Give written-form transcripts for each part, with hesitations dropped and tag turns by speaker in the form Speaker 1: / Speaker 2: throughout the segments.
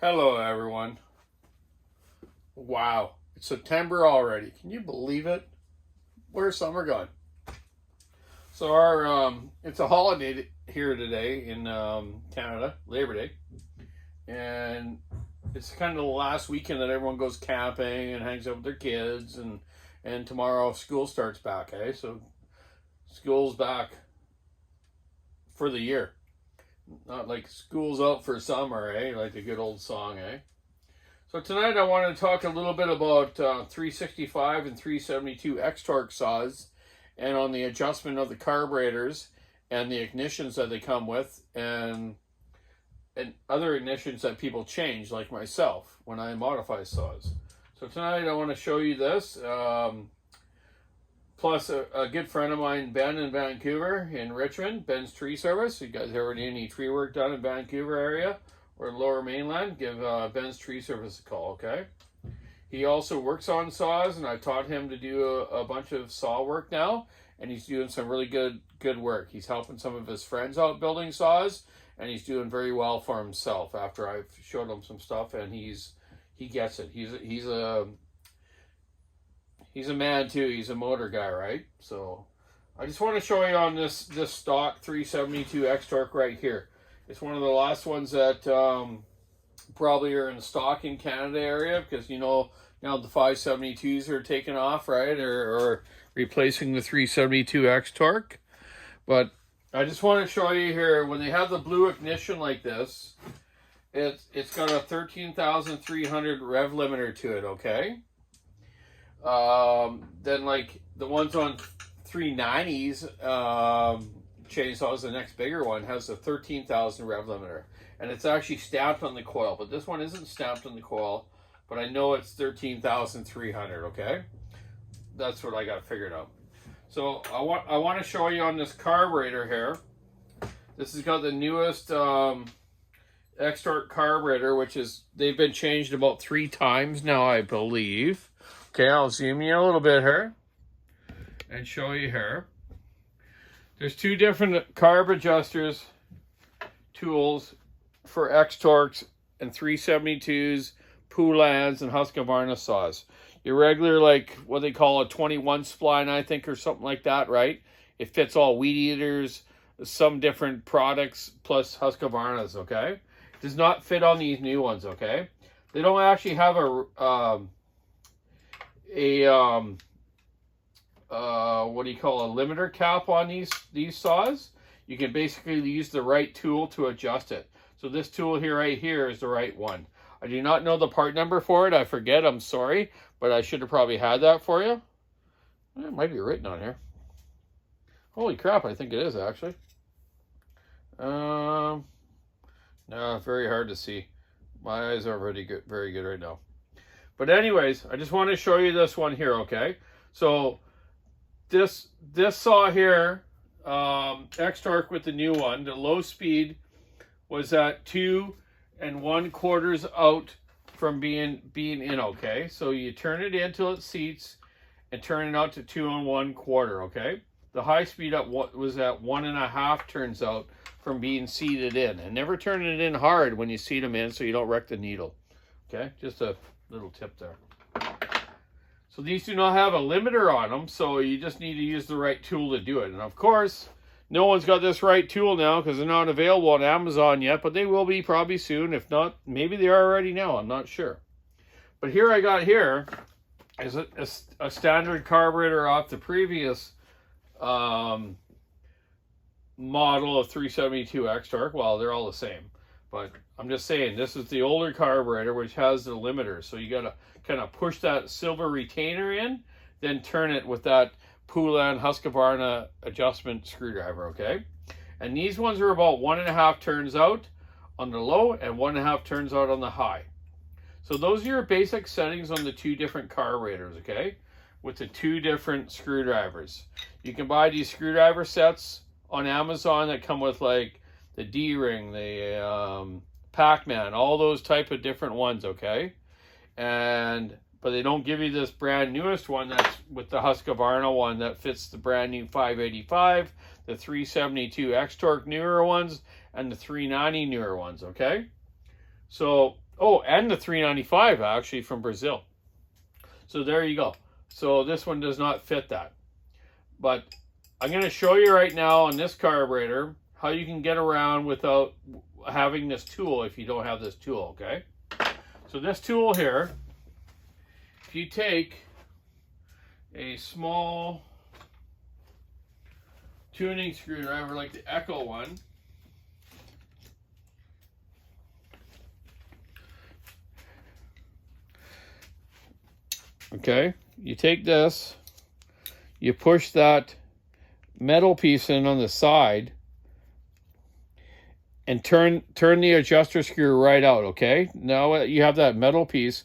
Speaker 1: Hello everyone. Wow, it's September already. Can you believe it? Where's summer gone? So it's a holiday here today in Canada, Labor Day, and it's kind of the last weekend that everyone goes camping and hangs out with their kids, and tomorrow school starts back. So school's back for the year, not like school's out for summer. Like the good old song. So tonight I want to talk a little bit about 365 and 372 xtorq saws, and on the adjustment of the carburetors and the ignitions that they come with, and other ignitions that people change, like myself, when I modify saws. So tonight I want to show you this, plus a good friend of mine, Ben, in Vancouver, in Richmond, Ben's Tree Service. You guys ever need any tree work done in Vancouver area or Lower Mainland, give Ben's Tree Service a call, okay? He also works on saws, and I taught him to do a bunch of saw work now, and he's doing some really good work. He's helping some of his friends out building saws, and he's doing very well for himself after I've showed him some stuff, and he gets it. He's a man too. He's a motor guy, right? So I just want to show you on this stock 372 xtorq right here. It's one of the last ones that probably are in stock in Canada area, because now the 572s are taking off, right? Or replacing the 372 xtorq. But I just want to show you here, when they have the blue ignition like this, it's got a 13,300 rev limiter to it, okay? Then like the ones on 390s, chainsaws, the next bigger one, has a 13,000 rev limiter, and it's actually stamped on the coil, but this one isn't stamped on the coil, but I know it's 13,300, okay? That's what I got figured out. So I want to show you on this carburetor here. This has got the newest xtorq carburetor, which they've been changed about 3 times now, I believe. Okay, I'll zoom in a little bit here and show you here. There's 2 different carb adjusters tools for xtorqs and 372s, Poulans, and Husqvarna saws. Your regular, like what they call a 21 spline, I think, or something like that, right? It fits all weed eaters, some different products, plus Husqvarnas, okay? It does not fit on these new ones, okay? They don't actually have what do you call, a limiter cap on these saws. You can basically use the right tool to adjust it. So this tool here, right here, is the right one. I do not know the part number for it. I forget. I'm sorry, but I should have probably had that for you. It might be written on here. Holy crap! I think it is actually. No, very hard to see. My eyes are very good right now. But anyways, I just want to show you this one here, okay? So this saw here, xtorq with the new one, the low speed was at 2 1/4 out from being in, okay? So you turn it in till it seats and turn it out to 2 1/4, okay? The high speed up was at 1 1/2 turns out from being seated in. And never turn it in hard when you seat them in, so you don't wreck the needle, okay? Just a little tip there. So these do not have a limiter on them, so you just need to use the right tool to do it. And of course, no one's got this right tool now because they're not available on Amazon yet, but they will be probably soon. If not, maybe they are already now. I'm not sure. But here I got here is a standard carburetor off the previous model of 372 xtorq. Well, they're all the same. But I'm just saying, this is the older carburetor, which has the limiter. So you got to kind of push that silver retainer in, then turn it with that Poulan Husqvarna adjustment screwdriver, okay? And these ones are about 1 1/2 turns out on the low and 1 1/2 turns out on the high. So those are your basic settings on the 2 different carburetors, okay? With the 2 different screwdrivers. You can buy these screwdriver sets on Amazon that come with like the D-ring, the Pac-Man, all those type of different ones, okay? But they don't give you this brand newest one that's with the Husqvarna one that fits the brand new 585, the 372 xtorq newer ones, and the 390 newer ones, okay? So Oh, and the 395 actually from Brazil. So there you go. So this one does not fit that. But I'm going to show you right now on this carburetor how you can get around without having this tool if you don't have this tool, okay? So this tool here, if you take a small tuning screwdriver like the Echo one, okay, you take this, you push that metal piece in on the side and turn the adjuster screw right out, okay? Now you have that metal piece,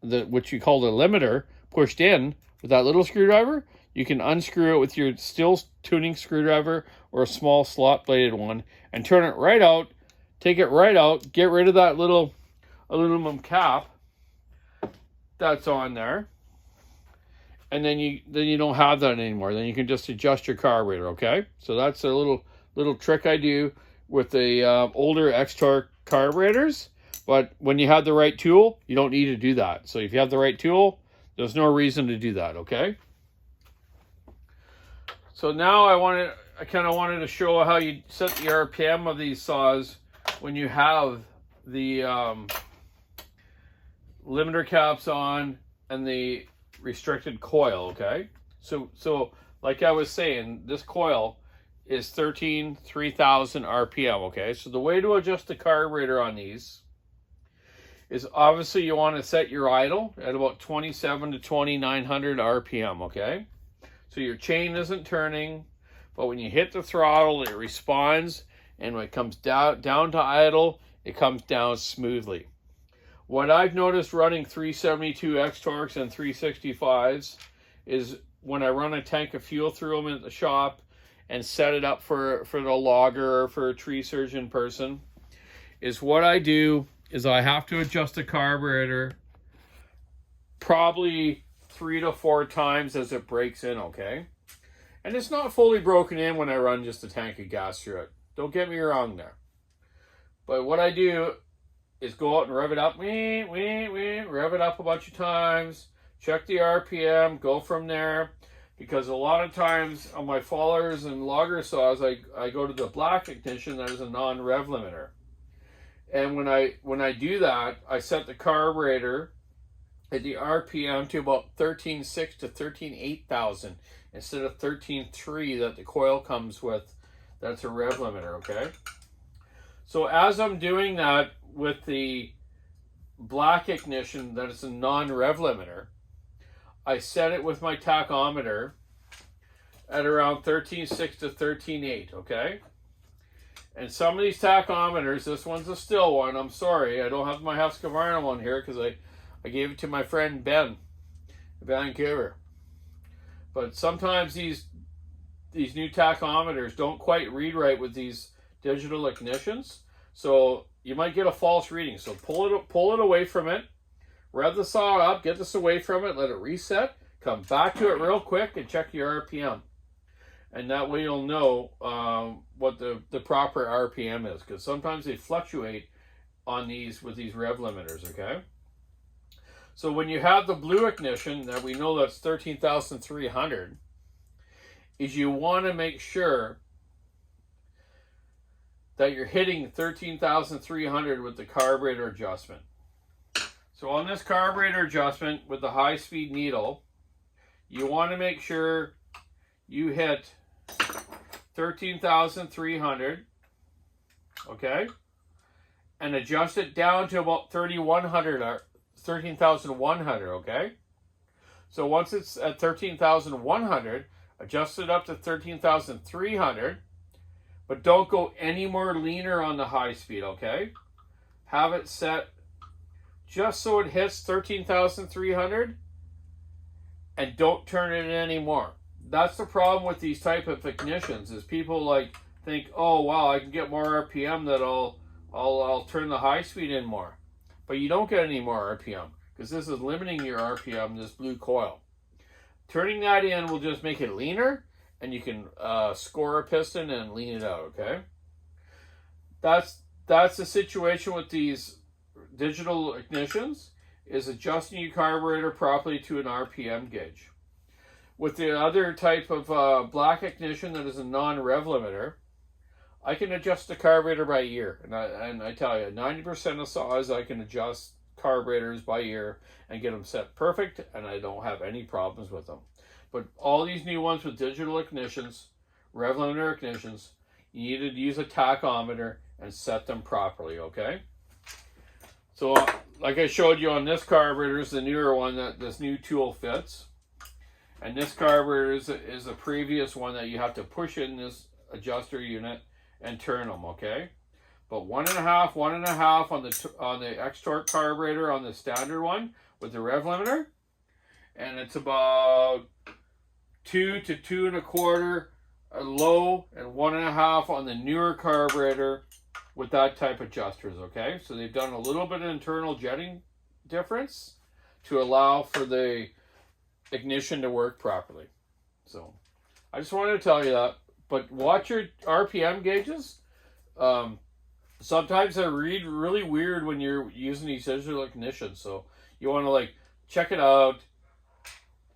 Speaker 1: which you call the limiter, pushed in with that little screwdriver. You can unscrew it with your steel tuning screwdriver or a small slot bladed one and turn it right out, take it right out, get rid of that little aluminum cap that's on there. And then you don't have that anymore. Then you can just adjust your carburetor, okay? So that's a little trick I do with the older xtorq carburetors. But when you have the right tool, you don't need to do that. So if you have the right tool, there's no reason to do that, okay? So now I kind of wanted to show how you set the RPM of these saws when you have the limiter caps on and the restricted coil, okay? So like I was saying, this coil is 3,000 RPM, okay? So the way to adjust the carburetor on these is obviously you want to set your idle at about 27 to 2,900 RPM, okay? So your chain isn't turning, but when you hit the throttle, it responds, and when it comes down to idle, it comes down smoothly. What I've noticed running 372 xtorqs and 365s is when I run a tank of fuel through them at the shop and set it up for the logger or for a tree surgeon person, is what I do is I have to adjust the carburetor probably 3 to 4 times as it breaks in, okay? And it's not fully broken in when I run just a tank of gas through it. Don't get me wrong there. But what I do is go out and rev it up, rev it up a bunch of times, check the RPM, go from there. Because a lot of times on my fallers and logger saws, I go to the black ignition that is a non-rev limiter. And when I do that, I set the carburetor at the RPM to about 13.6 to 13.8 instead of 13.3 that the coil comes with. That's a rev limiter, okay? So as I'm doing that with the black ignition that is a non-rev limiter, I set it with my tachometer at around 13.6 to 13.8, okay? And some of these tachometers, this one's a still one, I'm sorry, I don't have my Husqvarna one here because I gave it to my friend Ben in Vancouver. But sometimes these new tachometers don't quite read right with these digital ignitions, so you might get a false reading. So pull it away from it, rev the saw up, get this away from it, let it reset, come back to it real quick and check your RPM. And that way you'll know what the proper RPM is, because sometimes they fluctuate on these with these rev limiters, okay? So when you have the blue ignition, that we know that's 13,300, is you want to make sure that you're hitting 13,300 with the carburetor adjustment. So on this carburetor adjustment with the high-speed needle, you want to make sure you hit 13,300, okay? And adjust it down to about 3,100 or 13,100, okay? So once it's at 13,100, adjust it up to 13,300, but don't go any more leaner on the high speed, okay? Have it set just so it hits 13,300 and don't turn it in anymore. That's the problem with these type of ignitions, is people like think, oh wow, I can get more RPM that I'll turn the high speed in more. But you don't get any more RPM because this is limiting your RPM, this blue coil. Turning that in will just make it leaner, and you can score a piston and lean it out, okay? That's the situation with these digital ignitions is adjusting your carburetor properly to an RPM gauge. With the other type of black ignition that is a non-rev limiter, I can adjust the carburetor by ear. And I tell you, 90% of saws I can adjust carburetors by ear and get them set perfect, and I don't have any problems with them. But all these new ones with digital ignitions, rev limiter ignitions, you need to use a tachometer and set them properly, okay? So like I showed you on this carburetor is the newer one that this new tool fits. And this carburetor is a previous one that you have to push in this adjuster unit and turn them, okay? But 1.5 on the xtorq carburetor on the standard one with the rev limiter, and it's about 2 to 2.25 low and 1.5 on the newer carburetor with that type of adjusters, okay? So they've done a little bit of internal jetting difference to allow for the ignition to work properly. So I just wanted to tell you that. But watch your RPM gauges. Sometimes they read really weird when you're using these digital ignitions. So you want to like check it out.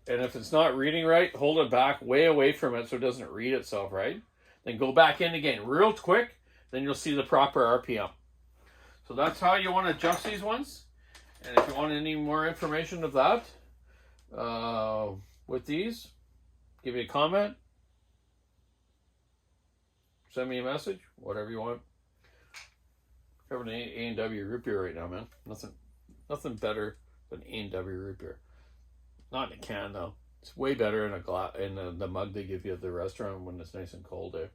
Speaker 1: And if it's not reading right, hold it back way away from it so it doesn't read itself right. Then go back in again real quick. Then you'll see the proper RPM. So that's how you want to adjust these ones. And if you want any more information of that with these, give me a comment. Send me a message, whatever you want. Having an A&W root beer right now, man. Nothing better than A&W root beer. Not in a can though. It's way better in a glass, in the mug they give you at the restaurant when it's nice and cold there.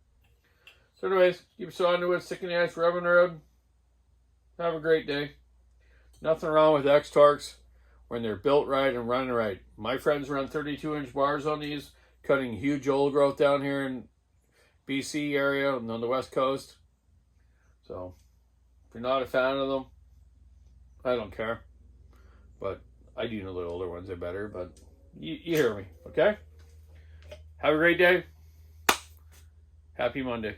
Speaker 1: So anyways, keep your saw into it, sticking the ice, rubbing the road. Have a great day. Nothing wrong with xtorqs when they're built right and running right. My friends run 32-inch bars on these, cutting huge old growth down here in BC area and on the west coast. So if you're not a fan of them, I don't care. But I do know the older ones are better, but you hear me, okay? Have a great day. Happy Monday.